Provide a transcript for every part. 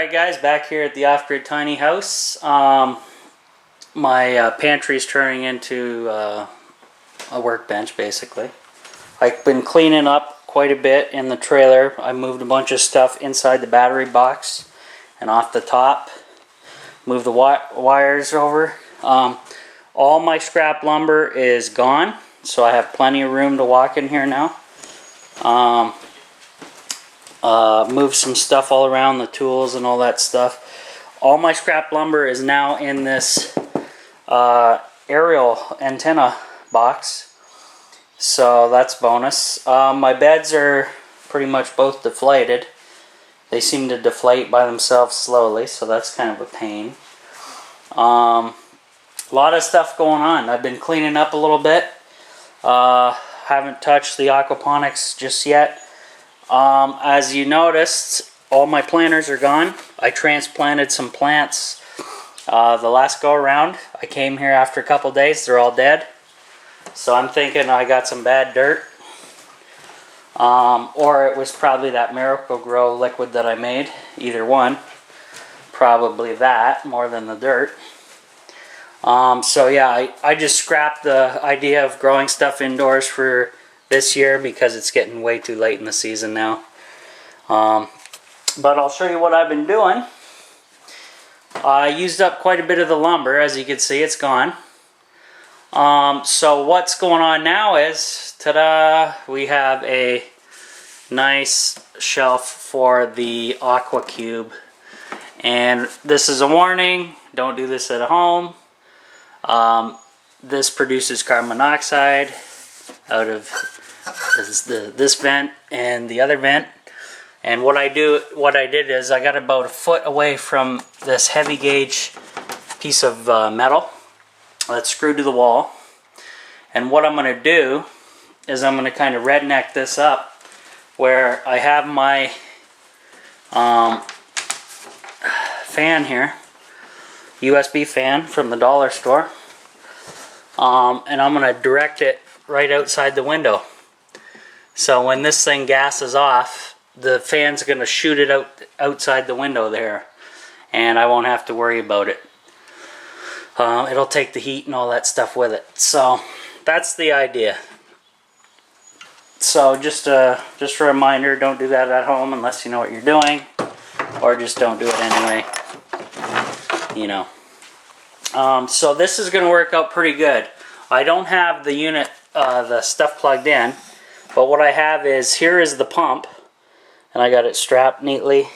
Alright guys, back here at the off-grid tiny house. My pantry is turning into a workbench basically. I've been cleaning up quite a bit in the trailer. I moved a bunch of stuff inside the battery box and off the top. Moved the wires over. All my scrap lumber is gone, so I have plenty of room to walk in here now. Moved some stuff all around, the tools and all that stuff. All my scrap lumber is now in this aerial antenna box, so that's bonus. My beds are pretty much both deflated. They seem to deflate by themselves slowly, so that's kind of a pain. A lot of stuff going on. I've been cleaning up a little bit. Haven't touched the aquaponics just yet. As you noticed, all my planters are gone. I transplanted some plants the last go around. I came here after a couple days, they're all dead. So I'm thinking I got some bad dirt. Or it was probably that Miracle-Gro liquid that I made. Either one. Probably that more than the dirt. So yeah, I just scrapped the idea of growing stuff indoors for this year because it's getting way too late in the season now. But I'll show you what I've been doing. I used up quite a bit of the lumber. As you can see, it's gone. So what's going on now is, ta-da, we have a nice shelf for the Aqua Cube. And this is a warning, don't do this at home. This produces carbon monoxide out of this vent and the other vent. And what I did is I got about a foot away from this heavy gauge piece of metal that's screwed to the wall. And what I'm going to do is I'm going to kind of redneck this up where I have my fan here, USB fan from the dollar store. And I'm going to direct it right outside the window. So when this thing gases off, the fan's going to shoot it outside the window there. And I won't have to worry about it. It'll take the heat and all that stuff with it. So that's the idea. So just a reminder, don't do that at home unless you know what you're doing. Or just don't do it anyway. You know. So this is going to work out pretty good. I don't have the unit, the stuff plugged in, but what I have is, here is the pump, and I got it strapped neatly.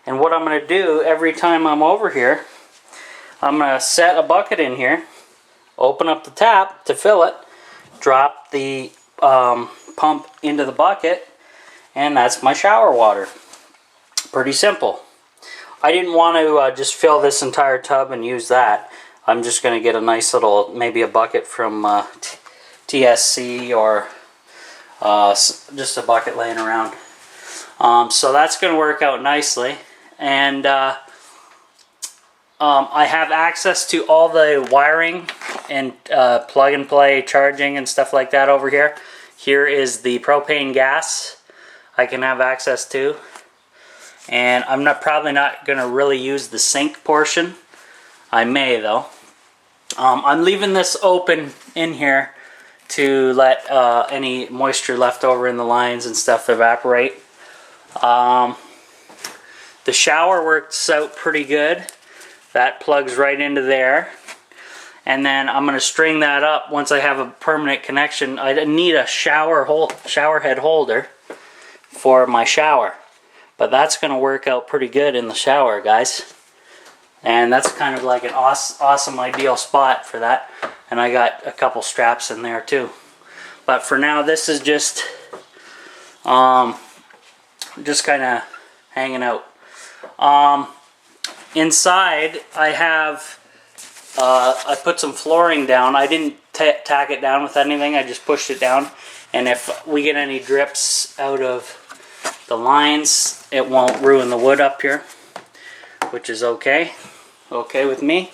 And what I'm going to do every time I'm over here, I'm going to set a bucket in here, open up the tap to fill it, drop the pump into the bucket, and that's my shower water. Pretty simple. I didn't want to just fill this entire tub and use that. I'm just going to get a nice little, maybe a bucket from TSC or just a bucket laying around. So that's going to work out nicely. And I have access to all the wiring and plug and play charging and stuff like that over here. Here is the propane gas I can have access to. And I'm probably not going to really use the sink portion. I may though. I'm leaving this open in here to let any moisture left over in the lines and stuff evaporate. The shower works out pretty good. That plugs right into there. And then I'm going to string that up once I have a permanent connection. I need a shower head holder for my shower. But that's going to work out pretty good in the shower, guys. And that's kind of like an awesome ideal spot for that. And I got a couple straps in there too. But for now, this is just kind of hanging out. Inside, I have I put some flooring down. I didn't tack it down with anything. I just pushed it down. And if we get any drips out of the lines, it won't ruin the wood up here, which is okay with me.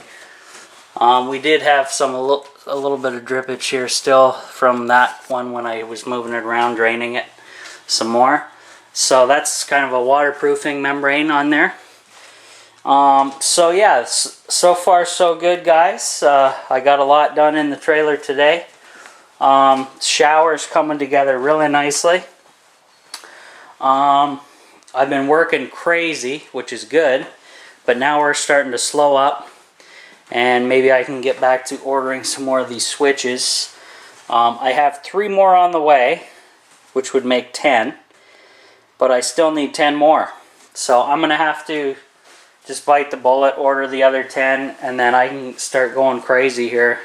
We did have a little bit of drippage here still from that one when I was moving it around, draining it some more. So that's kind of a waterproofing membrane on there. So yeah, so far so good, guys. I got a lot done in the trailer today. Shower's coming together really nicely. I've been working crazy, which is good, but now we're starting to slow up, and maybe I can get back to ordering some more of these switches. I have 3 more on the way, which would make 10, but I still need 10 more. So I'm gonna have to just bite the bullet, order the other 10, and then I can start going crazy here,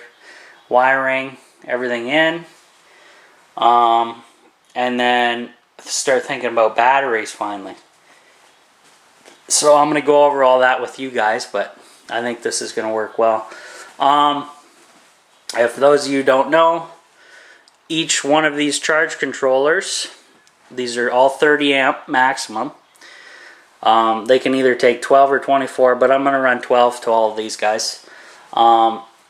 wiring everything in, and then start thinking about batteries finally. So I'm going to go over all that with you guys, but I think this is going to work well. If those of you don't know, each one of these charge controllers, these are all 30 amp maximum. They can either take 12 or 24, but I'm going to run 12 to all of these guys.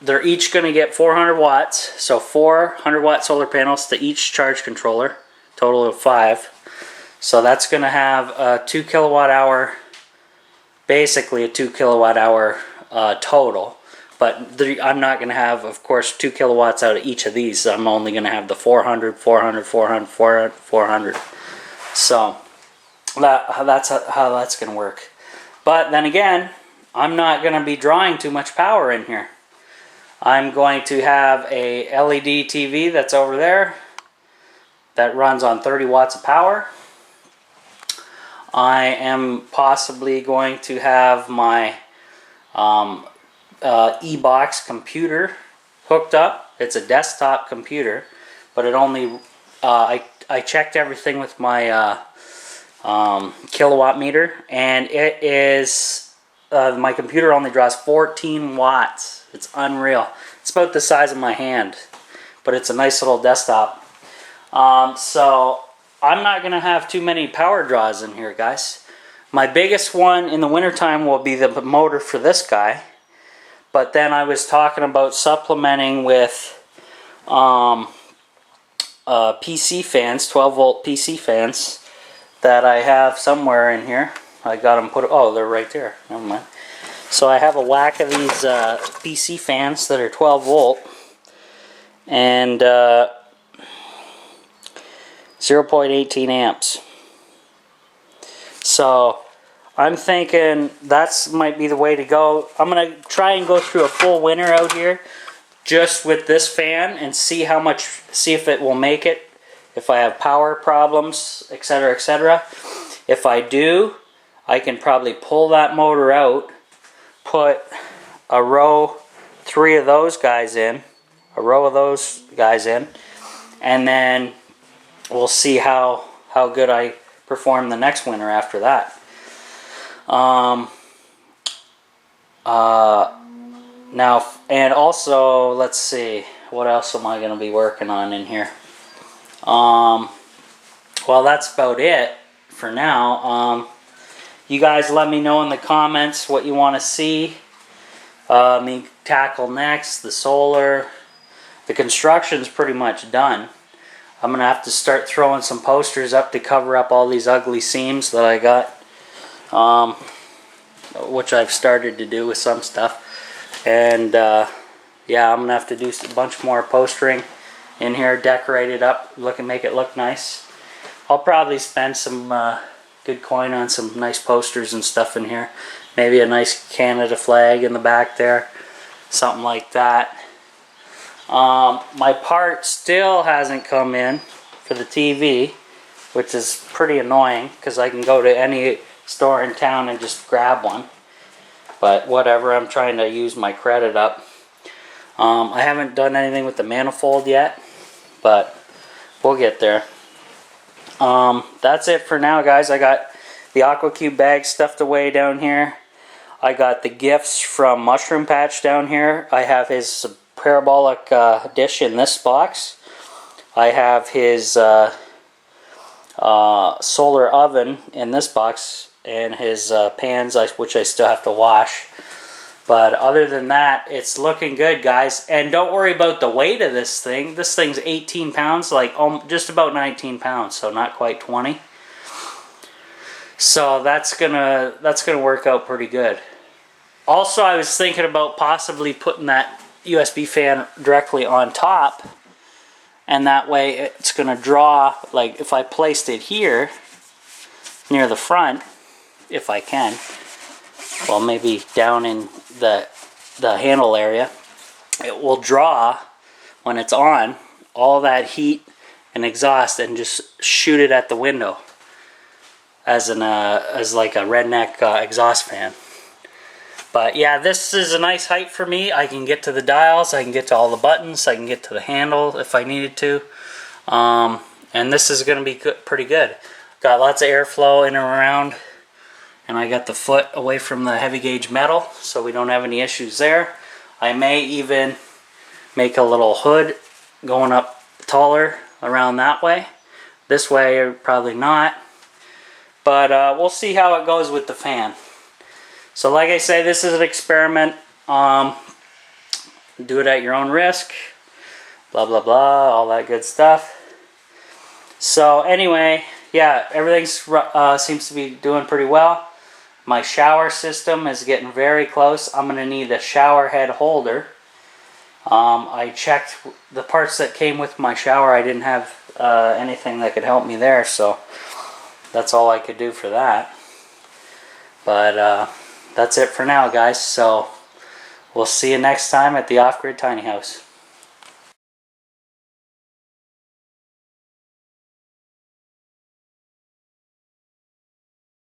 They're each going to get 400 watts, so 400 watt solar panels to each charge controller, total of 5. So that's going to have a 2 kilowatt hour, basically a 2 kilowatt hour total. But I'm not going to have, of course, 2 kilowatts out of each of these. I'm only going to have the 400, 400, 400, 400, 400. So that's how that's going to work. But then again, I'm not going to be drawing too much power in here. I'm going to have a LED TV that's over there that runs on 30 watts of power. I am possibly going to have my e-box computer hooked up. It's a desktop computer, but it only I checked everything with my kilowatt meter, and it is my computer only draws 14 watts. It's unreal. It's about the size of my hand, but it's a nice little desktop. So I'm not going to have too many power draws in here, guys. My biggest one in the wintertime will be the motor for this guy. But then I was talking about supplementing with PC fans, 12 volt PC fans that I have somewhere in here. I got them put, oh, they're right there. Never mind. So I have a whack of these PC fans that are 12 volt and 0.18 amps. So I'm thinking that's might be the way to go. I'm going to try and go through a full winter out here just with this fan and see how much, see if it will make it, if I have power problems, etc., etc. If I do, I can probably pull that motor out, put a row 3 of those guys in, and then we'll see how good I perform the next winter after that. Now, and also, let's see, what else am I going to be working on in here? Well, that's about it for now. You guys let me know in the comments what you want to see me tackle next. The solar, the construction's pretty much done. I'm going to have to start throwing some posters up to cover up all these ugly seams that I got, which I've started to do with some stuff. And yeah, I'm going to have to do a bunch more postering in here, decorate it up, make it look nice. I'll probably spend some good coin on some nice posters and stuff in here. Maybe a nice Canada flag in the back there, something like that. My part still hasn't come in for the TV, which is pretty annoying because I can go to any store in town and just grab one. But whatever, I'm trying to use my credit up. I haven't done anything with the manifold yet, but we'll get there. That's it for now, guys. I got the AquaCube bag stuffed away down here. I got the gifts from Mushroom Patch down here. I have his parabolic dish in this box. I have his solar oven in this box, and his pans, which I still have to wash. But other than that, it's looking good, guys. And don't worry about the weight of this thing. This thing's 18 pounds, like just about 19 pounds, so not quite 20. So that's gonna work out pretty good. Also, I was thinking about possibly putting that USB fan directly on top, and that way it's going to draw, like if I placed it here near the front, if I can, well, maybe down in the handle area, it will draw, when it's on, all that heat and exhaust and just shoot it at the window as like a redneck exhaust fan. But yeah, this is a nice height for me. I can get to the dials, I can get to all the buttons, I can get to the handle if I needed to. And this is going to be pretty good. Got lots of airflow in and around, and I got the foot away from the heavy gauge metal, so we don't have any issues there. I may even make a little hood going up taller around that way. This way, probably not. But we'll see how it goes with the fan. So like I say, this is an experiment. Do it at your own risk. Blah, blah, blah. All that good stuff. So anyway, yeah, everything seems to be doing pretty well. My shower system is getting very close. I'm going to need a shower head holder. I checked the parts that came with my shower. I didn't have anything that could help me there, so that's all I could do for that. But that's it for now, guys. So we'll see you next time at the Off-Grid Tiny House.